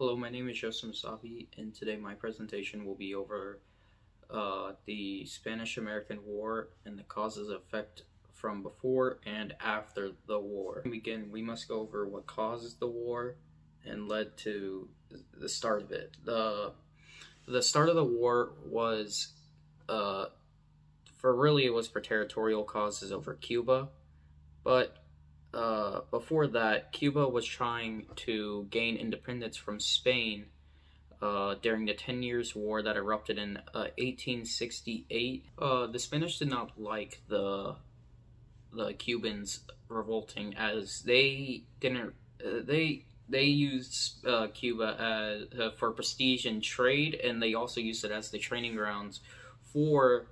Hello, my name is Joseph Sabi, and today my presentation will be over the Spanish-American War and the causes and effect from before and after the war. To begin, we must go over what caused the war and led to the start of it. The start of the war was, it was for territorial causes over Cuba, but before that, Cuba was trying to gain independence from Spain during the 10 Years' War that erupted in 1868. The Spanish did not like the Cubans revolting, as they didn't they used Cuba as for prestige and trade, and they also used it as the training grounds for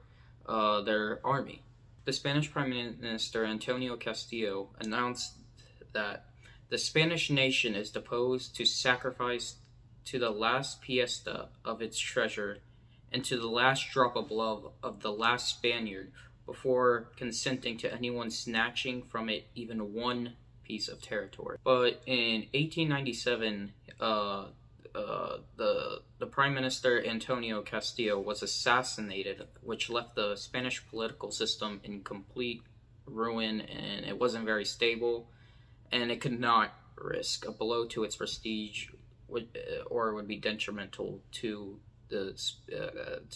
their army. The Spanish Prime Minister Antonio Castillo announced that the Spanish nation is disposed to sacrifice to the last piesta of its treasure and to the last drop of blood of the last Spaniard before consenting to anyone snatching from it even one piece of territory. But in 1897, the Prime Minister Antonio Castillo was assassinated, which left the Spanish political system in complete ruin, and it wasn't very stable, and it could not risk a blow to its prestige, or would be detrimental to to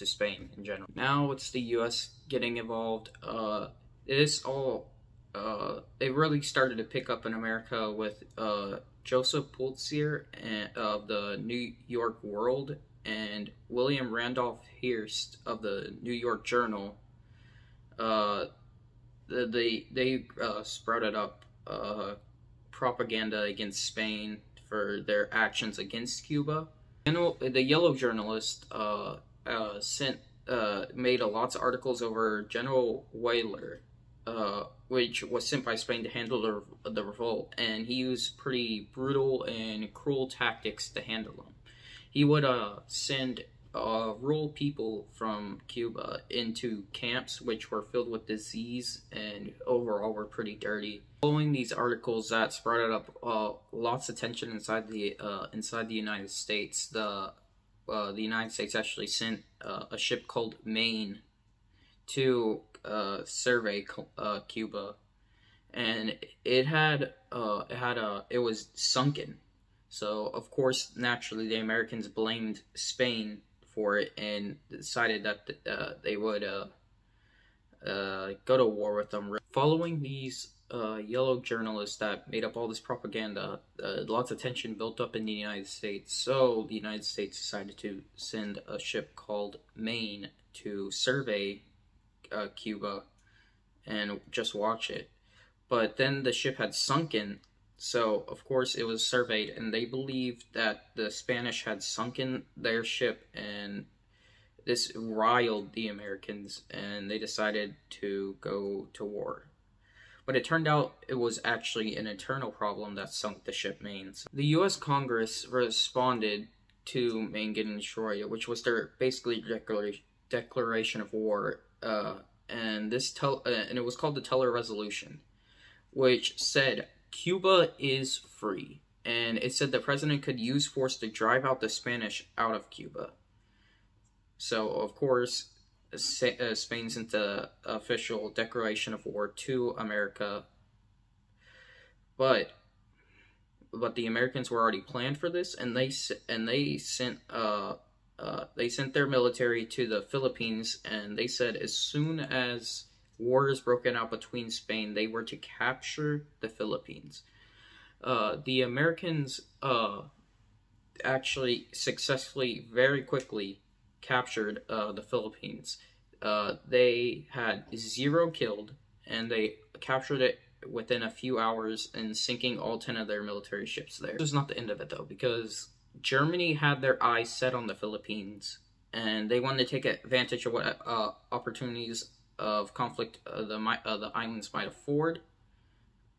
Spain in general. Now it's the U.S. getting involved. It really started to pick up in America with Joseph Pulitzer of the New York World and William Randolph Hearst of the New York Journal. They sprouted up propaganda against Spain for their actions against Cuba. The Yellow Journalist made lots of articles over General Weyler, which was sent by Spain to handle the revolt, and he used pretty brutal and cruel tactics to handle them. He would send rural people from Cuba into camps which were filled with disease and overall were pretty dirty. Following these articles, that sprouted up lots of tension inside the United States. The United States actually sent a ship called Maine to survey Cuba, and it was sunken. So of course, naturally, the Americans blamed Spain for it and decided that they would go to war with them. Following these yellow journalists that made up all this propaganda, lots of tension built up in the United States. So the United States decided to send a ship called Maine to survey Cuba and just watch it. But then the ship had sunken, so of course it was surveyed, and they believed that the Spanish had sunken their ship, and this riled the Americans, and they decided to go to war. But it turned out it was actually an internal problem that sunk the ship Maine. The U.S. Congress responded to Maine getting destroyed, which was their basically declaration of war, and it was called the Teller Resolution, which said Cuba is free, and it said the president could use force to drive out the Spanish out of Cuba. So of course, Spain sent the official declaration of war to America, but the Americans were already planned for this, and they sent their military to the Philippines, and they said as soon as war is broken out between Spain, they were to capture the Philippines. The Americans actually successfully, very quickly, captured the Philippines. They had 0 killed, and they captured it within a few hours and sinking all 10 of their military ships there. This is not the end of it, though, because Germany had their eyes set on the Philippines, and they wanted to take advantage of what opportunities of conflict the islands might afford.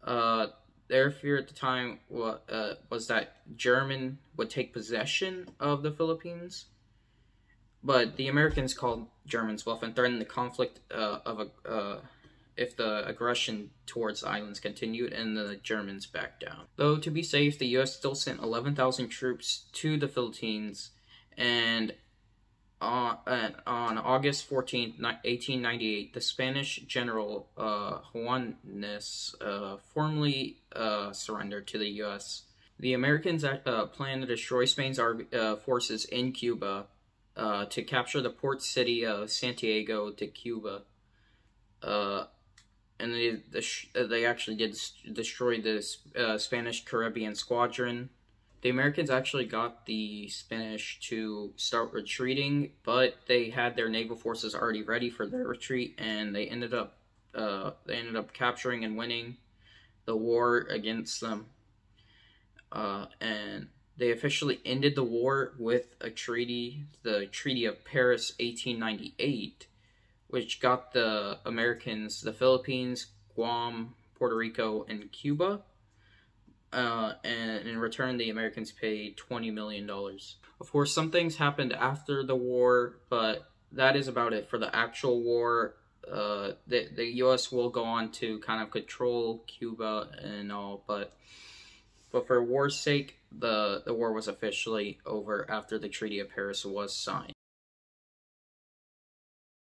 Their fear at the time was that German would take possession of the Philippines, but the Americans called Germans bluff and threatened the conflict if the aggression towards the islands continued and the Germans backed down. Though, to be safe, the U.S. still sent 11,000 troops to the Philippines, and on August 14th, 1898, the Spanish general Juanes formally surrendered to the U.S. The Americans planned to destroy Spain's forces in Cuba to capture the port city of Santiago de Cuba. And they actually did destroy this Spanish Caribbean squadron. The Americans actually got the Spanish to start retreating, but they had their naval forces already ready for their retreat, and they ended up capturing and winning the war against them. And they officially ended the war with a treaty, the Treaty of Paris, 1898, which got the Americans the Philippines, Guam, Puerto Rico, and Cuba. And in return, the Americans paid $20 million. Of course, some things happened after the war, but that is about it for the actual war. The U.S. will go on to kind of control Cuba and all, but for war's sake, the war was officially over after the Treaty of Paris was signed.